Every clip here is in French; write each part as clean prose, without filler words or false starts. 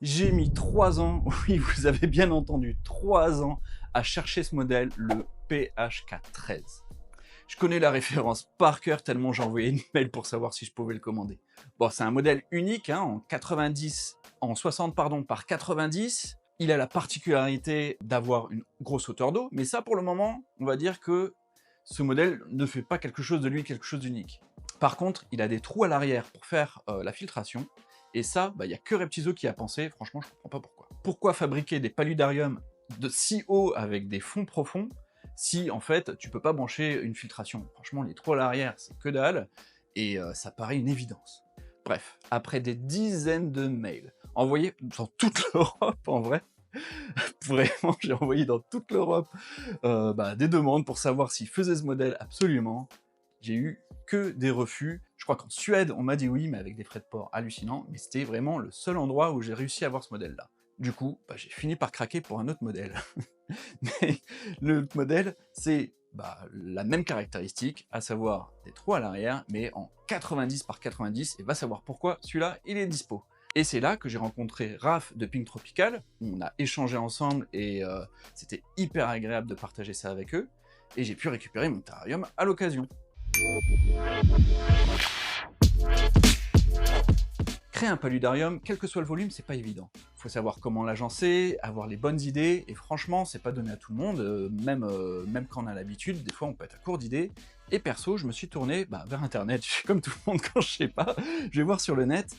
J'ai mis 3 ans, oui, vous avez bien entendu, 3 ans à chercher ce modèle, le PHK13. Je connais la référence par cœur tellement j'ai envoyé une mail pour savoir si je pouvais le commander. Bon, c'est un modèle unique, hein, en 60 pardon, par 90. Il a la particularité d'avoir une grosse hauteur d'eau, mais ça pour le moment, on va dire que ce modèle ne fait pas quelque chose de lui quelque chose d'unique. Par contre, il a des trous à l'arrière pour faire la filtration, et ça, il n'y a que Reptiso qui a pensé, franchement je comprends pas pourquoi. Pourquoi fabriquer des paludariums de si haut avec des fonds profonds si en fait tu peux pas brancher une filtration? Franchement, les trous à l'arrière, c'est que dalle, et ça paraît une évidence. Bref, après des dizaines de mails envoyés dans toute l'Europe en vrai, vraiment j'ai envoyé dans toute l'Europe des demandes pour savoir s'ils faisaient ce modèle absolument. J'ai eu que des refus. Je crois qu'en Suède, on m'a dit oui, mais avec des frais de port hallucinants, mais c'était vraiment le seul endroit où j'ai réussi à avoir ce modèle-là. Du coup, j'ai fini par craquer pour un autre modèle. Mais le modèle, c'est la même caractéristique, à savoir des trous à l'arrière, mais en 90 par 90, et va savoir pourquoi celui-là, il est dispo. Et c'est là que j'ai rencontré Raph de Pink Tropical, on a échangé ensemble et c'était hyper agréable de partager ça avec eux, et j'ai pu récupérer mon terrarium à l'occasion. Créer un paludarium, quel que soit le volume, c'est pas évident. Faut savoir comment l'agencer, avoir les bonnes idées, et franchement, c'est pas donné à tout le monde, même quand on a l'habitude, des fois on peut être à court d'idées. Et perso, je me suis tourné vers Internet, je suis comme tout le monde quand je sais pas, je vais voir sur le net,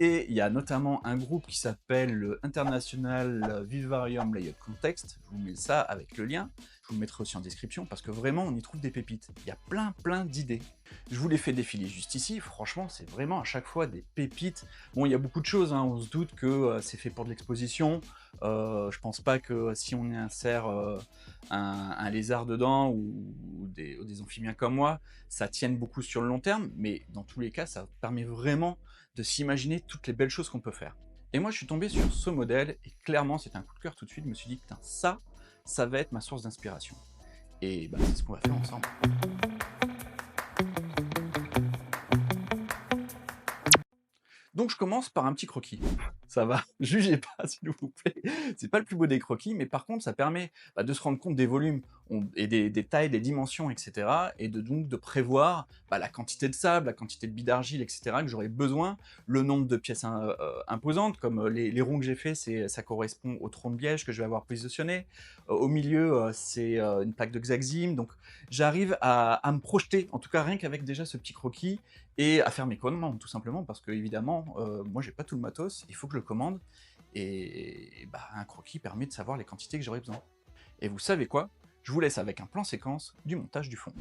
et il y a notamment un groupe qui s'appelle le International Vivarium Layout Context, je vous mets ça avec le lien, je vous le mettrai aussi en description, parce que vraiment on y trouve des pépites, il y a plein d'idées. Je vous les fais défiler juste ici, franchement c'est vraiment à chaque fois des pépites. Bon, il y a beaucoup de choses, hein. On se doute que c'est fait pour de l'exposition, je pense pas que si on insère un lézard dedans ou des amphibiens comme moi, ça tienne beaucoup sur le long terme, mais dans tous les cas ça permet vraiment de s'imaginer toutes les belles choses qu'on peut faire. Et moi je suis tombé sur ce modèle, et clairement c'était un coup de cœur tout de suite, je me suis dit putain ça va être ma source d'inspiration. Et c'est ce qu'on va faire ensemble. Donc je commence par un petit croquis. Ça va, jugez pas s'il vous plaît, c'est pas le plus beau des croquis, mais par contre ça permet de se rendre compte des volumes et des tailles, des dimensions, etc. Et donc de prévoir la quantité de sable, la quantité de billes d'argile, etc. que j'aurai besoin, le nombre de pièces imposantes, comme les ronds que j'ai fait, ça correspond au tronc de liège que je vais avoir positionné. Au milieu, c'est une plaque de Xaxim, donc j'arrive à me projeter, en tout cas rien qu'avec déjà ce petit croquis, et à faire mes commandes tout simplement, parce que évidemment, moi j'ai pas tout le matos, il faut que je le commande, et un croquis permet de savoir les quantités que j'aurai besoin. Et vous savez quoi? Je vous laisse avec un plan séquence du montage du fond.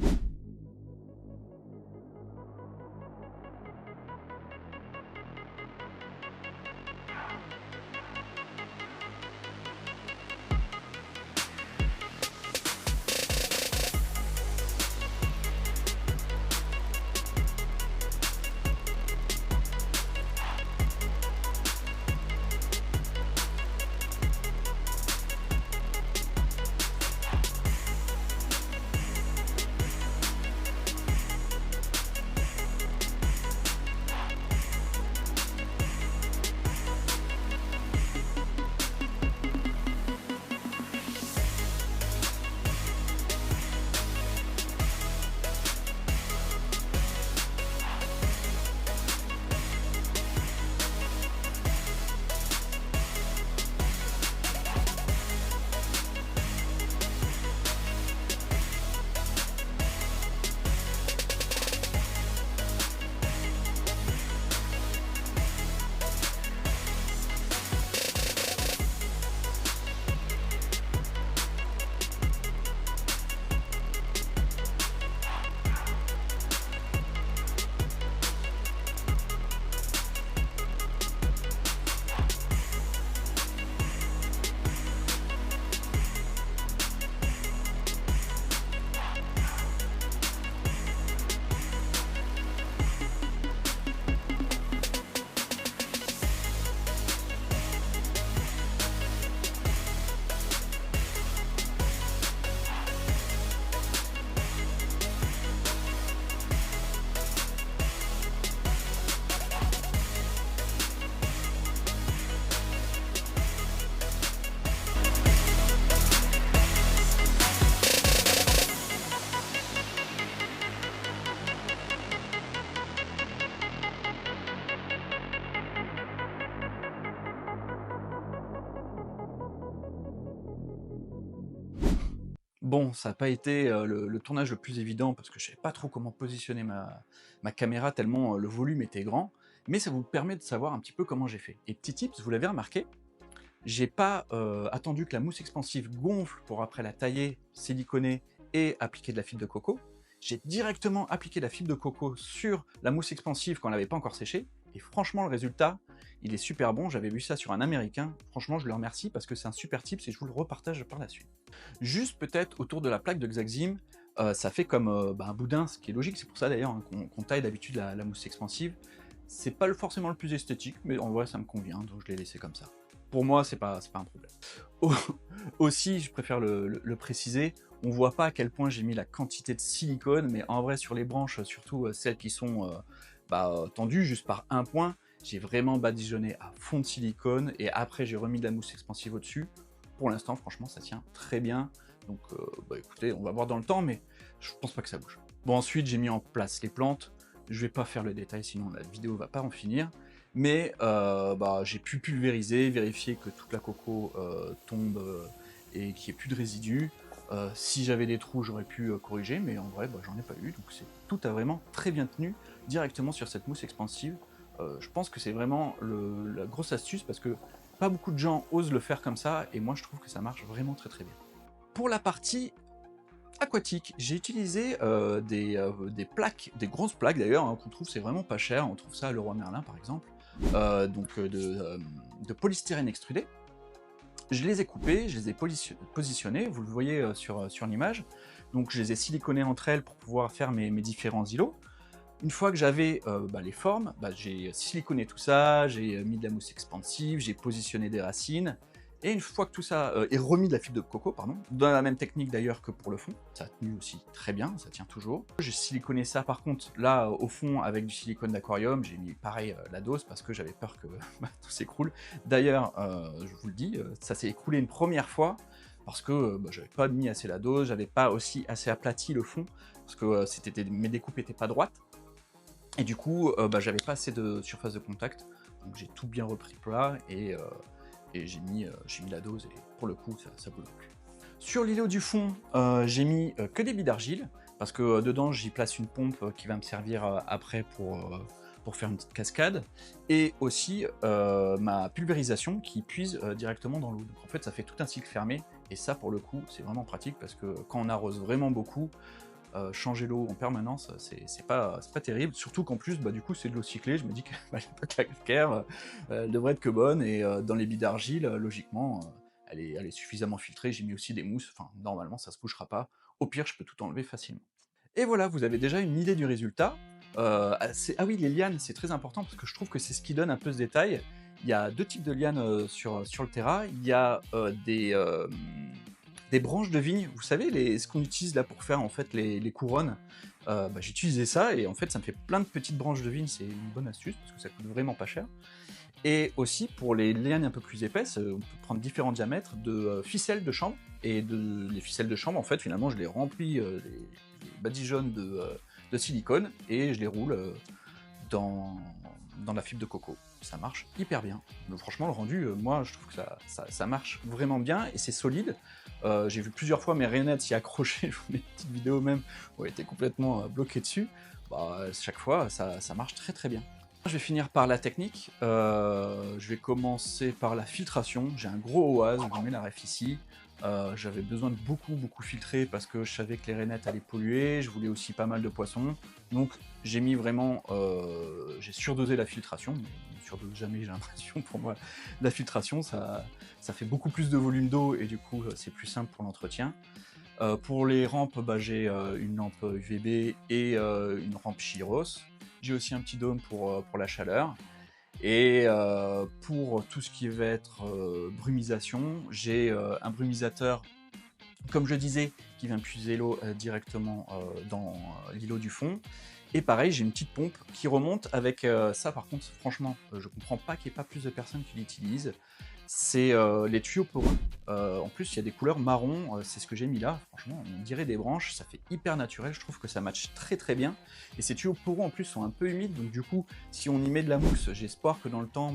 Bon, ça n'a pas été le tournage le plus évident parce que je savais pas trop comment positionner ma caméra tellement le volume était grand, mais ça vous permet de savoir un petit peu comment j'ai fait. Et petit tips, vous l'avez remarqué, j'ai pas attendu que la mousse expansive gonfle pour après la tailler, siliconer et appliquer de la fibre de coco. J'ai directement appliqué la fibre de coco sur la mousse expansive quand elle n'avait pas encore séché. Et franchement, le résultat, il est super bon. J'avais vu ça sur un Américain. Franchement, je le remercie parce que c'est un super tip et je vous le repartage par la suite. Juste peut-être autour de la plaque de Xaxim, ça fait comme un boudin, ce qui est logique. C'est pour ça d'ailleurs hein, qu'on taille d'habitude la mousse expansive. C'est pas forcément le plus esthétique, mais en vrai, ça me convient, donc je l'ai laissé comme ça. Pour moi, c'est pas un problème. Aussi, je préfère le préciser, on voit pas à quel point j'ai mis la quantité de silicone, mais en vrai, sur les branches, surtout celles qui sont tendues juste par un point, j'ai vraiment badigeonné à fond de silicone, et après, j'ai remis de la mousse expansive au-dessus. Pour l'instant, franchement, ça tient très bien. Donc, écoutez, on va voir dans le temps, mais je pense pas que ça bouge. Bon, ensuite, j'ai mis en place les plantes. Je vais pas faire le détail, sinon la vidéo va pas en finir. Mais j'ai pu pulvériser, vérifier que toute la coco tombe et qu'il n'y ait plus de résidus. Si j'avais des trous, j'aurais pu corriger, mais en vrai, j'en ai pas eu. Donc tout a vraiment très bien tenu directement sur cette mousse expansive. Je pense que c'est vraiment la grosse astuce parce que pas beaucoup de gens osent le faire comme ça, et moi je trouve que ça marche vraiment très très bien. Pour la partie aquatique, j'ai utilisé des plaques, des grosses plaques d'ailleurs, hein, qu'on trouve, c'est vraiment pas cher, on trouve ça à Leroy Merlin par exemple, de polystyrène extrudé. Je les ai coupées, je les ai positionnées, vous le voyez sur l'image, donc je les ai siliconées entre elles pour pouvoir faire mes différents îlots. Une fois que j'avais les formes, j'ai siliconé tout ça, j'ai mis de la mousse expansive, j'ai positionné des racines, et une fois que tout ça est remis de la fibre de coco, pardon, dans la même technique d'ailleurs que pour le fond, ça a tenu aussi très bien, ça tient toujours. J'ai siliconé ça par contre, là au fond avec du silicone d'aquarium, j'ai mis pareil la dose parce que j'avais peur que tout s'écroule. D'ailleurs, je vous le dis, ça s'est écroulé une première fois, parce que j'avais pas mis assez la dose, j'avais pas aussi assez aplati le fond, parce que mes découpes étaient pas droites. Et du coup, j'avais pas assez de surface de contact, donc j'ai tout bien repris plat et j'ai mis la dose, et pour le coup, ça bouge plus. Sur l'îlot du fond, j'ai mis que des billes d'argile, parce que dedans, j'y place une pompe qui va me servir après pour faire une petite cascade, et aussi ma pulvérisation qui puise directement dans l'eau. Donc en fait, ça fait tout un cycle fermé, et ça, pour le coup, c'est vraiment pratique, parce que quand on arrose vraiment beaucoup, changer l'eau en permanence, c'est pas terrible, surtout qu'en plus, du coup, c'est de l'eau cyclée, je me dis que la calcaire, elle devrait être que bonne, et dans les billes d'argile, logiquement, elle est suffisamment filtrée, j'ai mis aussi des mousses, enfin, normalement, ça se bougera pas, au pire, je peux tout enlever facilement. Et voilà, vous avez déjà une idée du résultat. Ah oui, les lianes, c'est très important, parce que je trouve que c'est ce qui donne un peu ce détail. Il y a deux types de lianes sur le terrain, il y a des branches de vigne, vous savez, ce qu'on utilise là pour faire en fait les couronnes. J'ai utilisé ça, et en fait ça me fait plein de petites branches de vigne, c'est une bonne astuce parce que ça coûte vraiment pas cher. Et aussi pour les lianes un peu plus épaisses, on peut prendre différents diamètres de ficelles de chanvre, et les ficelles de chanvre en fait finalement je les remplis, les badigeonnes de silicone, et je les roule dans la fibre de coco. Ça marche hyper bien. Donc, franchement, le rendu, moi, je trouve que ça marche vraiment bien, et c'est solide. J'ai vu plusieurs fois mes rayonnettes s'y accrocher, je vous mets une petite vidéo même, où elle était complètement bloquée dessus. Chaque fois, ça marche très très bien. Je vais finir par la technique. Je vais commencer par la filtration. J'ai un gros OAS, je vous mets la ref ici. J'avais besoin de beaucoup filtrer parce que je savais que les rayonnettes allaient polluer, je voulais aussi pas mal de poissons. Donc j'ai mis vraiment, j'ai surdosé la filtration, mais on ne surdose jamais, j'ai l'impression. Pour moi, la filtration, ça fait beaucoup plus de volume d'eau, et du coup c'est plus simple pour l'entretien. Pour les rampes, j'ai une lampe UVB et une rampe Chiros. J'ai aussi un petit dôme pour la chaleur. Et pour tout ce qui va être brumisation, j'ai un brumisateur, comme je disais, qui vient puiser l'eau directement dans l'îlot du fond. Et pareil, j'ai une petite pompe qui remonte avec ça. Par contre, franchement, je comprends pas qu'il n'y ait pas plus de personnes qui l'utilisent. C'est les tuyaux poreux. En plus, il y a des couleurs marron, c'est ce que j'ai mis là. Franchement, on dirait des branches, ça fait hyper naturel. Je trouve que ça matche très très bien. Et ces tuyaux poreux en plus sont un peu humides, donc du coup, si on y met de la mousse, j'ai espoir que dans le temps,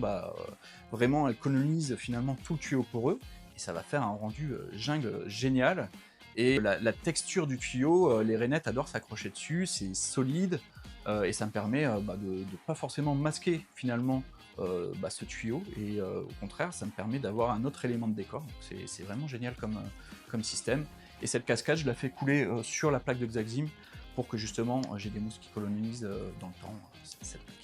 vraiment, elle colonise finalement tout le tuyau poreux. Et ça va faire un rendu jungle génial. Et la texture du tuyau, les rainettes adorent s'accrocher dessus, c'est solide, et ça me permet de pas forcément masquer finalement ce tuyau, et au contraire, ça me permet d'avoir un autre élément de décor. C'est vraiment génial comme système. Et cette cascade, je la fais couler sur la plaque de Xaxim pour que justement j'ai des mousses qui colonisent dans le temps cette plaque.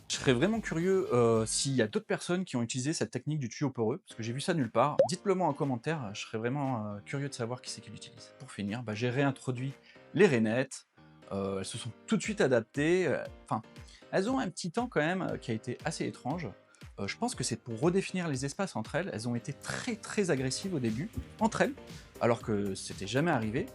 Je serais vraiment curieux s'il y a d'autres personnes qui ont utilisé cette technique du tuyau poreux, parce que j'ai vu ça nulle part. Dites-le moi en commentaire, je serais vraiment curieux de savoir qui c'est qui l'utilise. Pour finir, j'ai réintroduit les rainettes, elles se sont tout de suite adaptées, elles ont un petit temps quand même qui a été assez étrange. Je pense que c'est pour redéfinir les espaces entre elles. Elles ont été très agressives au début, entre elles, alors que c'était jamais arrivé.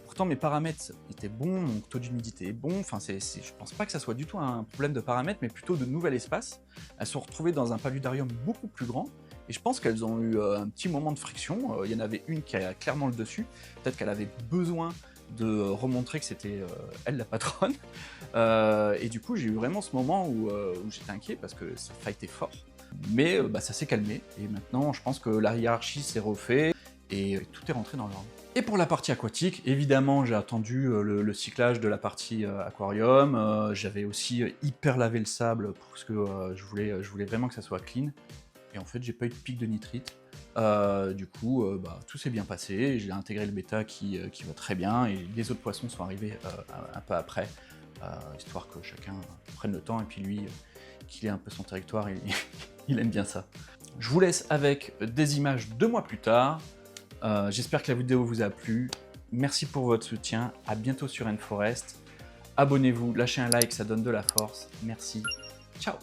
Pourtant mes paramètres étaient bons, mon taux d'humidité est bon, je pense pas que ça soit du tout un problème de paramètres, mais plutôt de nouvel espace. Elles se sont retrouvées dans un paludarium beaucoup plus grand, et je pense qu'elles ont eu un petit moment de friction. Il y en avait une qui a clairement le dessus, peut-être qu'elle avait besoin de remontrer que c'était elle la patronne, et du coup j'ai eu vraiment ce moment où j'étais inquiet parce que ça fightait fort, mais ça s'est calmé, et maintenant je pense que la hiérarchie s'est refait, et tout est rentré dans l'ordre. Et pour la partie aquatique, évidemment j'ai attendu le cyclage de la partie aquarium, j'avais aussi hyper lavé le sable parce que je voulais vraiment que ça soit clean, et en fait j'ai pas eu de pic de nitrite. Du coup, tout s'est bien passé, j'ai intégré le bêta qui va très bien, et les autres poissons sont arrivés un peu après, histoire que chacun prenne le temps, et puis lui, qu'il ait un peu son territoire, il aime bien ça. Je vous laisse avec des images 2 mois plus tard. J'espère que la vidéo vous a plu, merci pour votre soutien, à bientôt sur N-Forest, abonnez-vous, lâchez un like, ça donne de la force, merci, ciao.